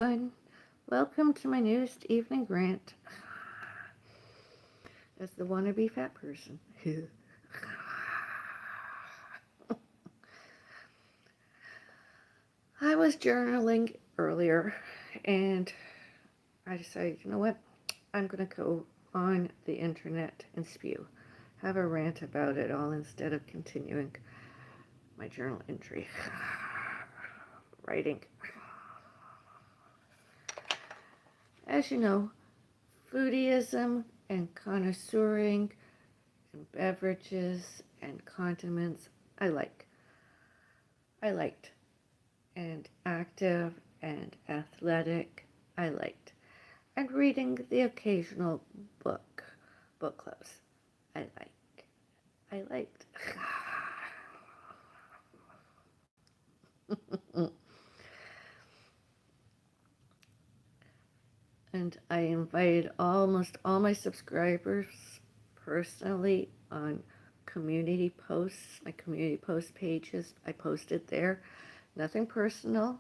everyone. Welcome to my newest evening rant as the wannabe fat person. I was journaling earlier and I decided, you know what? I'm going to go on the internet and spew. Have a rant about it all instead of continuing my journal entry. Writing. As you know, foodieism and connoisseuring and beverages and condiments I like. I liked. And active and athletic I liked. And reading the occasional book clubs I like. I liked. And I invited almost all my subscribers personally on community posts, my community post pages. I posted there. Nothing personal.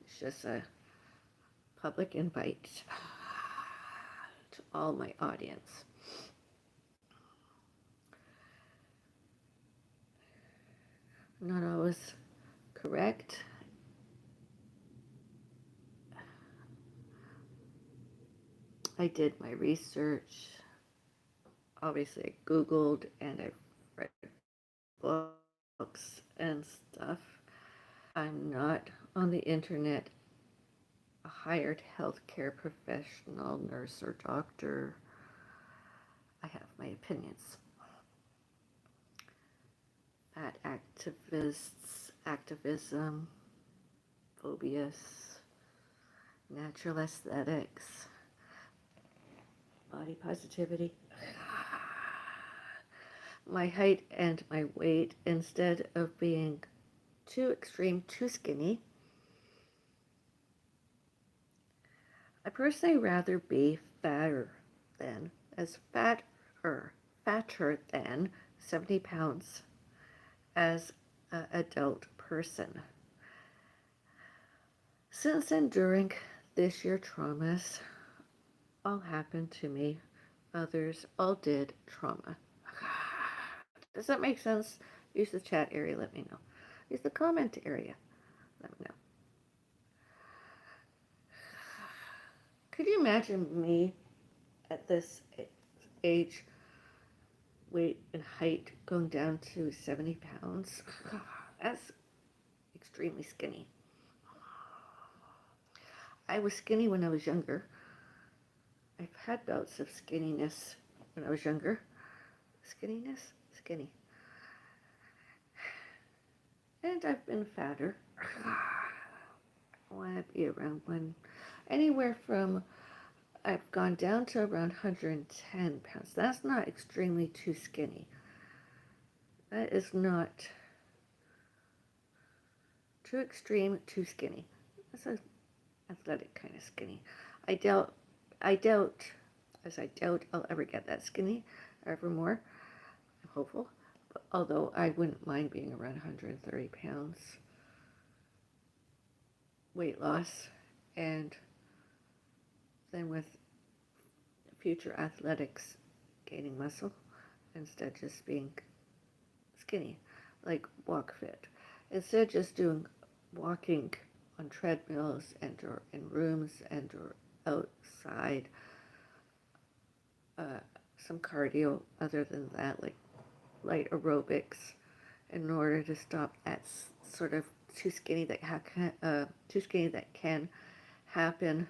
It's just a public invite to all my audience. I'm not always correct. I did my research. Obviously, I Googled and I read books and stuff. I'm not on the internet a hired healthcare professional, nurse, or doctor. I have my opinions. Fat activists, activism, phobias, natural aesthetics, body positivity. My height and my weight, instead of being too extreme, too skinny, I personally rather be fatter than, as fatter than 70 pounds as an adult person. Since enduring this year traumas, all happened to me, others all did trauma. Does that make sense? Use the chat area, let me know. Use the comment area, let me know. Could you imagine me at this age, weight and height going down to 70 pounds? That's extremely skinny. I was skinny when I was younger. I've had bouts of skinniness when I was younger. Skinniness? Skinny. And I've been fatter. I want to be around anywhere from, I've gone down to around 110 pounds. That's not extremely too skinny. That is not too extreme, too skinny. That's an athletic kind of skinny. I doubt, as I doubt I'll ever get that skinny ever more. I'm hopeful. But although I wouldn't mind being around 130 pounds weight loss, and then with future athletics gaining muscle instead just being skinny, like walk fit. Instead of just doing walking on treadmills and or in rooms and or outside, some cardio other than that, like light aerobics, in order to stop that sort of too skinny that can happen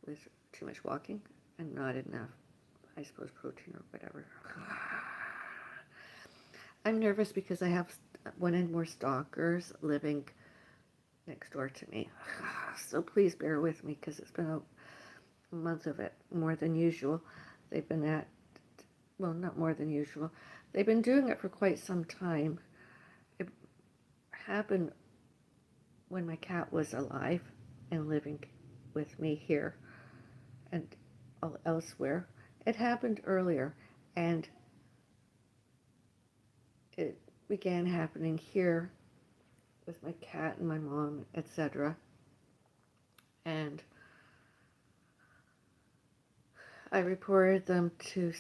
with too much walking and not enough, I suppose, protein or whatever. I'm nervous because I have one and more stalkers living next door to me. So please bear with me because it's been a month of it, more than usual. They've been well, not more than usual. They've been doing it for quite some time. It happened when my cat was alive and living with me here and elsewhere. It happened earlier, and it began happening here with my cat and my mom, etc. and I reported them to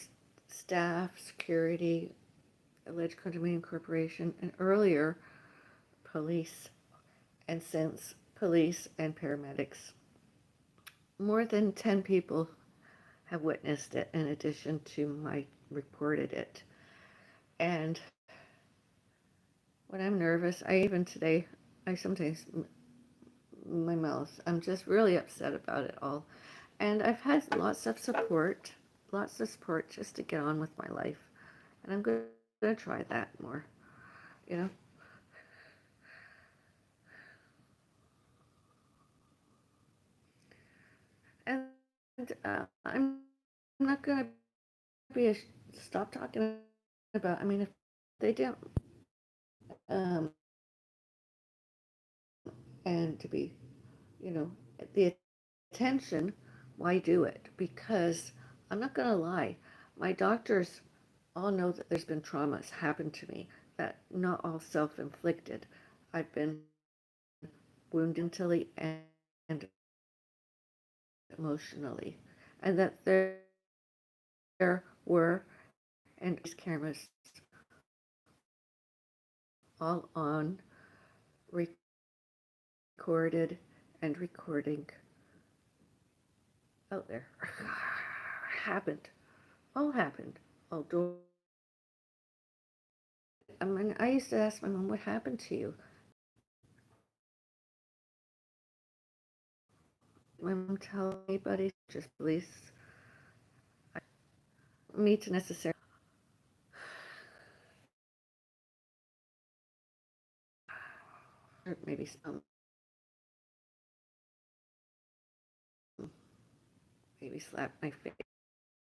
staff, security, alleged condominium corporation, and earlier police, and since police and paramedics. More than 10 people have witnessed it in addition to my reported it. And when I'm nervous, I even today, I sometimes, my mouth, I'm just really upset about it all. And I've had lots of support just to get on with my life. And I'm going to try that more, you know. And I'm not going to be a, stop talking about, I mean, if they didn't, um, and to be, you know, the attention, why do it? Because I'm not going to lie, my doctors all know that there's been traumas happen to me, that not all self-inflicted. I've been wounded mentally and emotionally, and that there were and these cameras all on, recorded and recording out there. Happened, all happened, all door. I mean, I used to ask my mom, "What happened to you?" My mom tell anybody, just police. Me to necessarily, maybe some, maybe slap my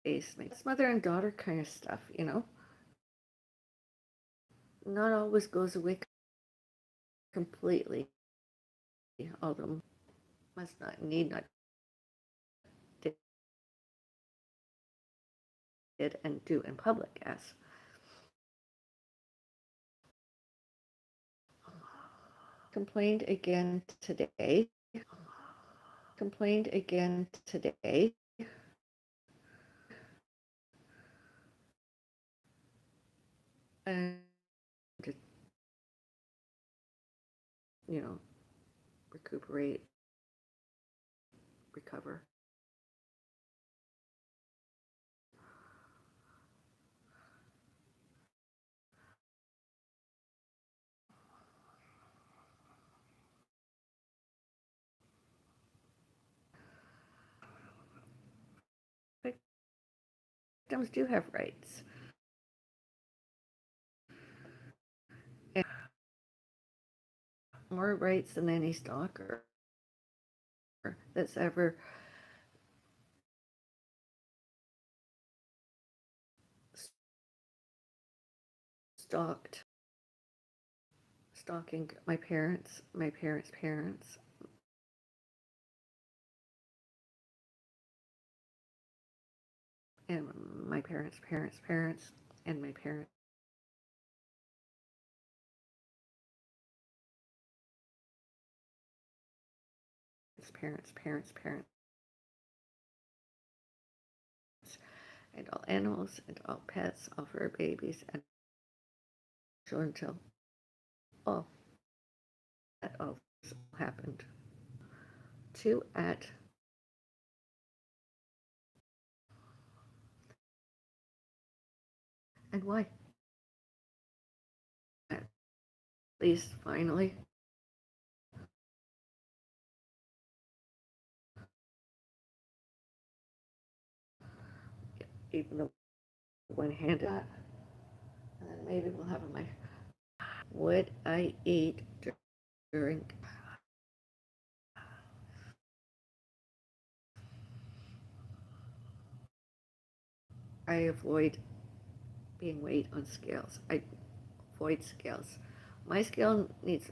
face, maybe it's mother and daughter kind of stuff, you know. Not always goes away completely, although must not need not did and do in public as complained again today. Complained again today. And to, you know, recuperate, recover. Victims do have rights. And more rights than any stalker that's ever stalked, stalking my parents' parents, and my parents' parents' parents, and my parents' parents' parents' parents, and all animals, and all pets, all fur babies, and until all that all happened. To at and why? At least finally, even the one hand and then maybe we'll have my would I eat during I avoid being weighed on scales. I avoid scales. My scale needs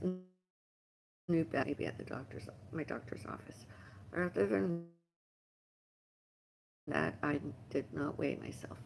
new bed maybe at the my doctor's office. Other than that, I did not weigh myself.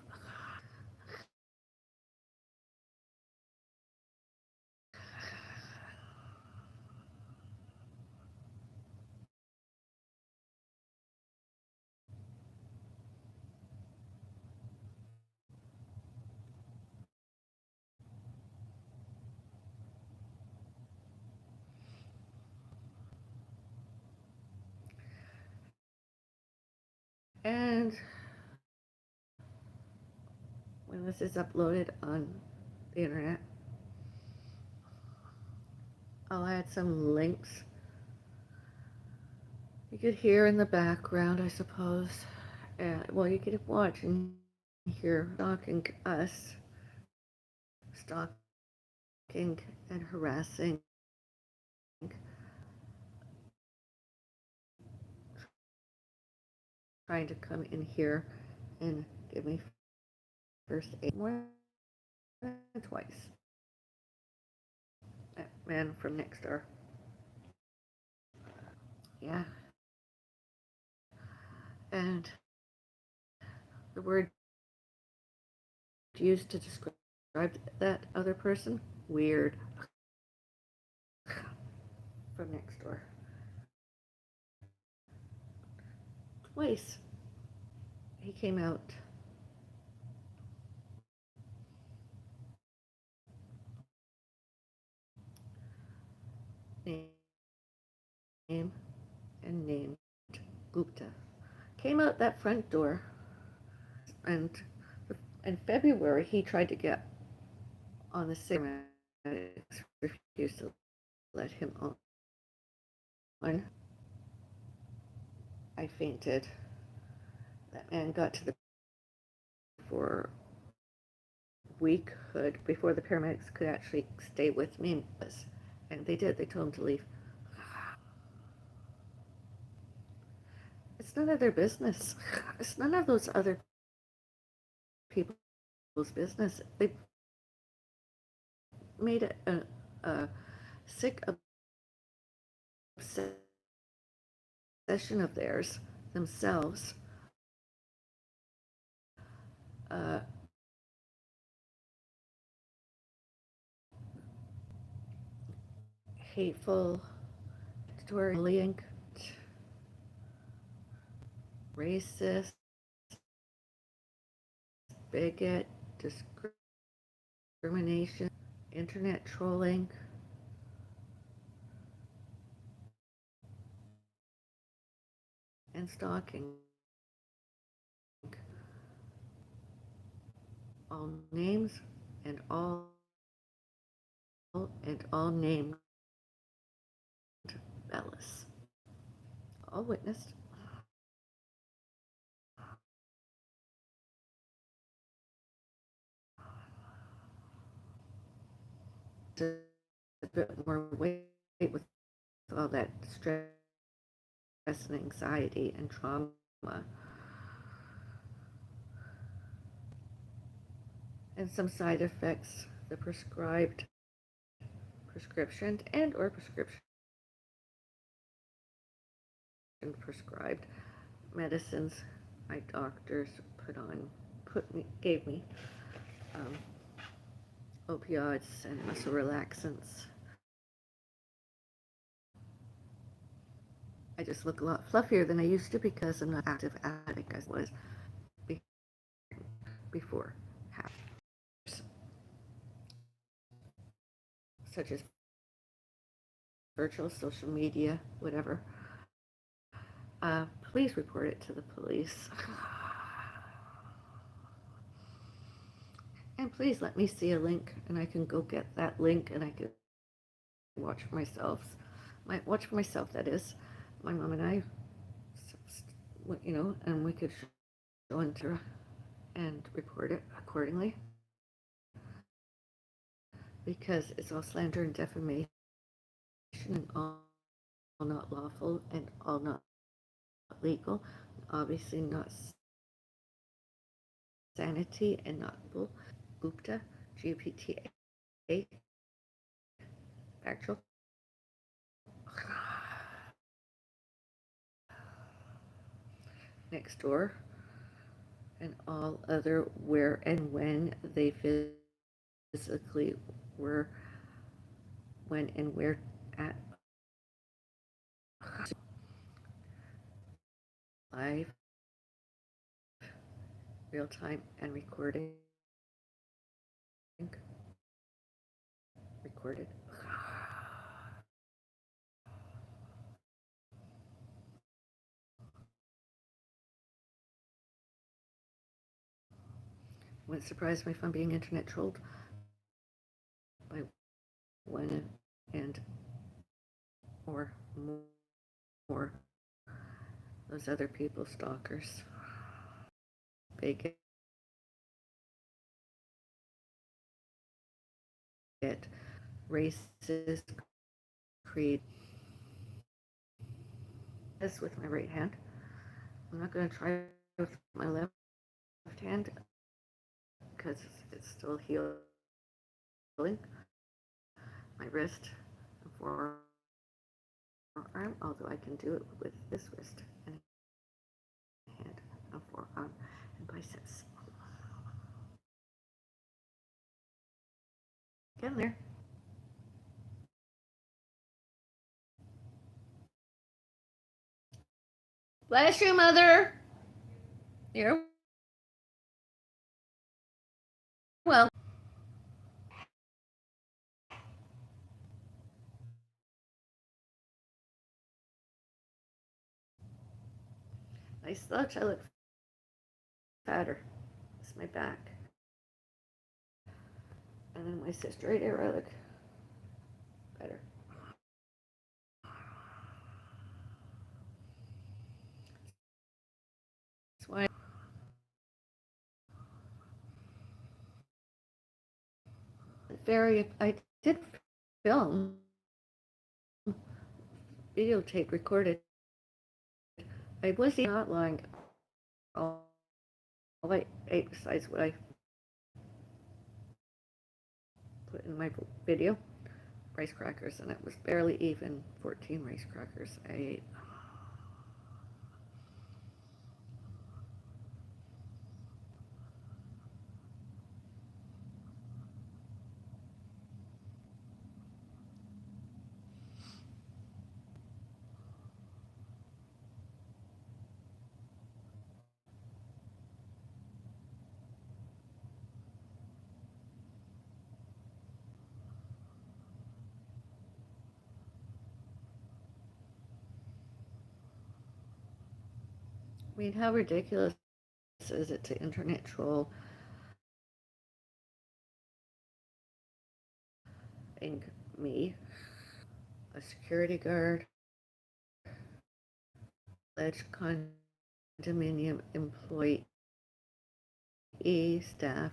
this is uploaded on the internet. I'll add some links. You could hear in the background, I suppose. Well, you could watch and hear stalking us, stalking and harassing, trying to come in here and give me first aid more than twice. That man from next door. Yeah. And the word used to describe that other person, weird, from next door. Twice. He came out. Name and named Gupta. Came out that front door, and in February he tried to get on the cigarettes, refused to let him on. I fainted. That man got to the for week could before the paramedics could actually stay with me, and they did. They told him to leave. It's none of their business. It's none of those other people's business. They made it a sick obsession of theirs themselves. Uh, Hateful, bullying, racist, bigot, discrimination, internet trolling, and stalking. All names and all named Bellis. All witnessed. A bit more weight with all that stress and anxiety and trauma. And some side effects, the prescription and or prescribed medicines my doctors gave me, um, opioids and muscle relaxants. I just look a lot fluffier than I used to because I'm not active addict as I was before, such as virtual social media, whatever. Please report it to the police. And please let me see a link and I can go get that link and I can watch for myself. Watch for myself, that is. My mom and I, and we could go into and report it accordingly. Because it's all slander and defamation and all not lawful and all not legal, obviously not sanity and not Gupta, Gupta, factual. Next door, and all other where and when they physically were, when and where at live, real time, and recorded. wouldn't surprise me if I'm being internet trolled by one and or more those other people stalkers. They get racist, creed. This with my right hand. I'm not going to try with my left hand because it's still healing. My wrist and forearm, although I can do it with this wrist and hand and forearm and biceps. Get in there. Bless you, mother. You're well. I thought I looked fatter. It's my back. And then my sister right here, I look better. That's why I did film, videotape, recorded. I was not lying. All I ate besides what I put in my video, rice crackers, and it was barely even 14 rice crackers I ate. I mean, how ridiculous is it to internet troll me, a security guard, alleged condominium employee, staff,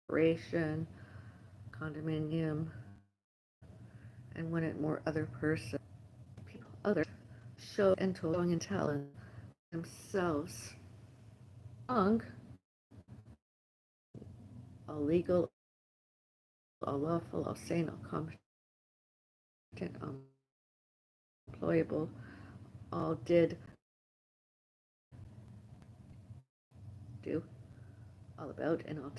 corporation, condominium, and one and more other person, others show and told and telling themselves wrong, illegal, unlawful, insane, incompetent, unemployable, all did do, all about, and all.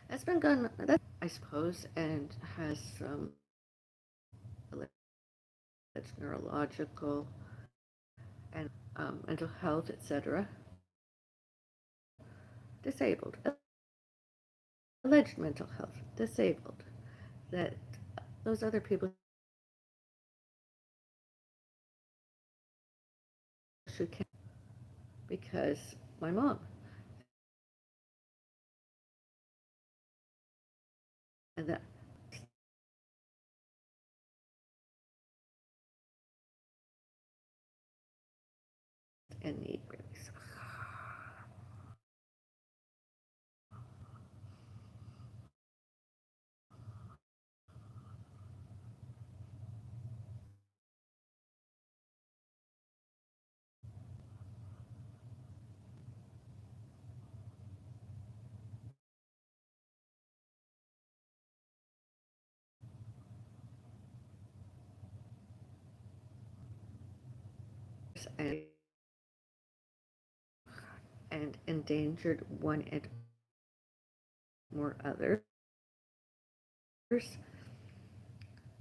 That's been gone, that I suppose, and has some that's neurological and mental health, etc. Disabled, alleged mental health, disabled. That those other people should care because my mom and that and need release. And endangered one and more others,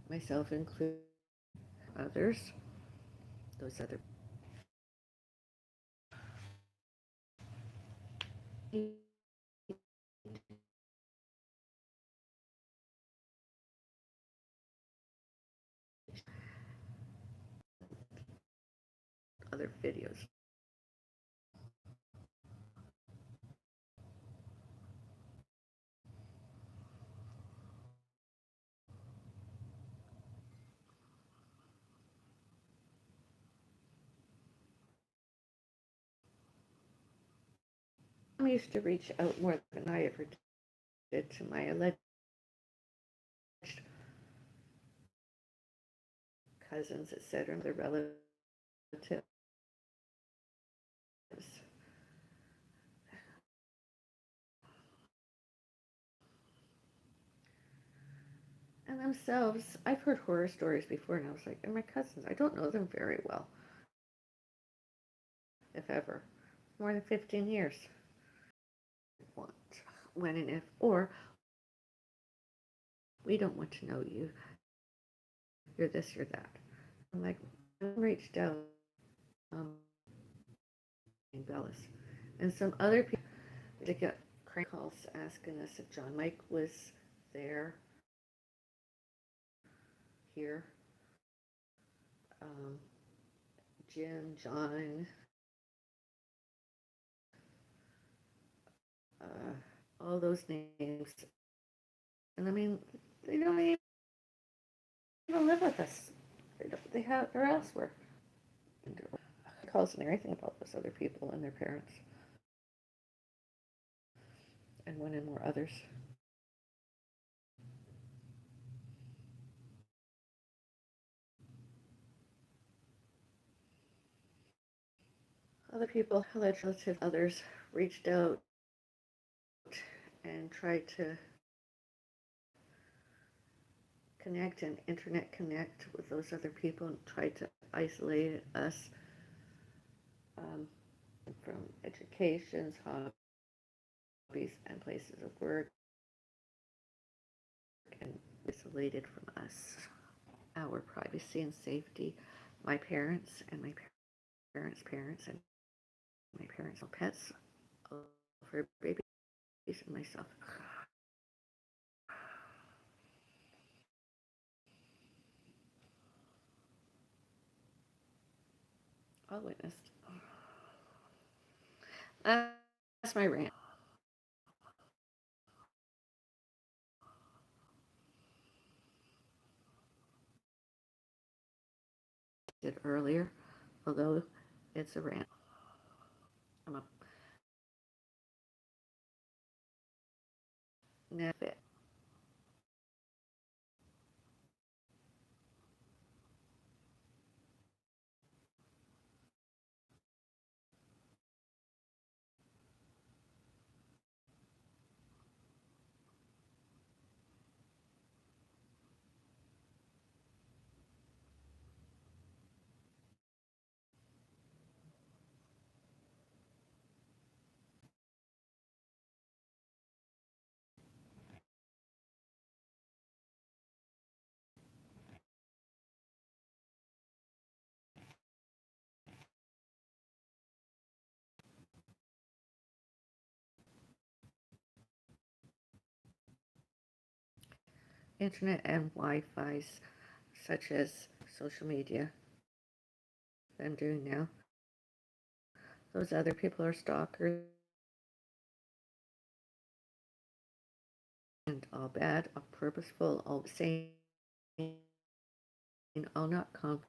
myself included, others, those other other videos. I used to reach out more than I ever did to my alleged cousins, etc., their relatives. And themselves, I've heard horror stories before, and I was like, and my cousins, I don't know them very well, if ever. More than 15 years. What, when and if, or we don't want to know you. You're this, you're that. I'm like, I reached out, in Bellis. And some other people, they got crank calls asking us if John Mike was there, here. Um, Jim, John, all those names. And I mean, they don't even live with us. They're elsewhere. And calls and everything about those other people and their parents. And one and more others. Other people, alleged relatives, others reached out and tried to connect and internet connect with those other people and tried to isolate us from educations, hobbies, and places of work, and isolated from us, our privacy and safety, my parents and my parents' parents and my parents' pets, for babies and myself. All witnessed. That's my rant. Did earlier, although it's a rant. I'm a fit. Internet and Wi-Fi's, such as social media, that I'm doing now. Those other people are stalkers and all bad, all purposeful, all sane, all not competent,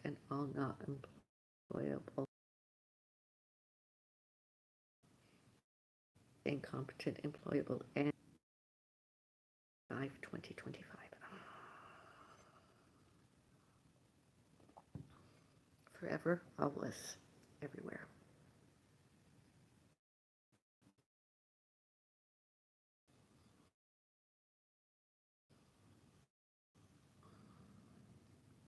and all not employable. Incompetent, employable, and 2025. Forever, always, everywhere.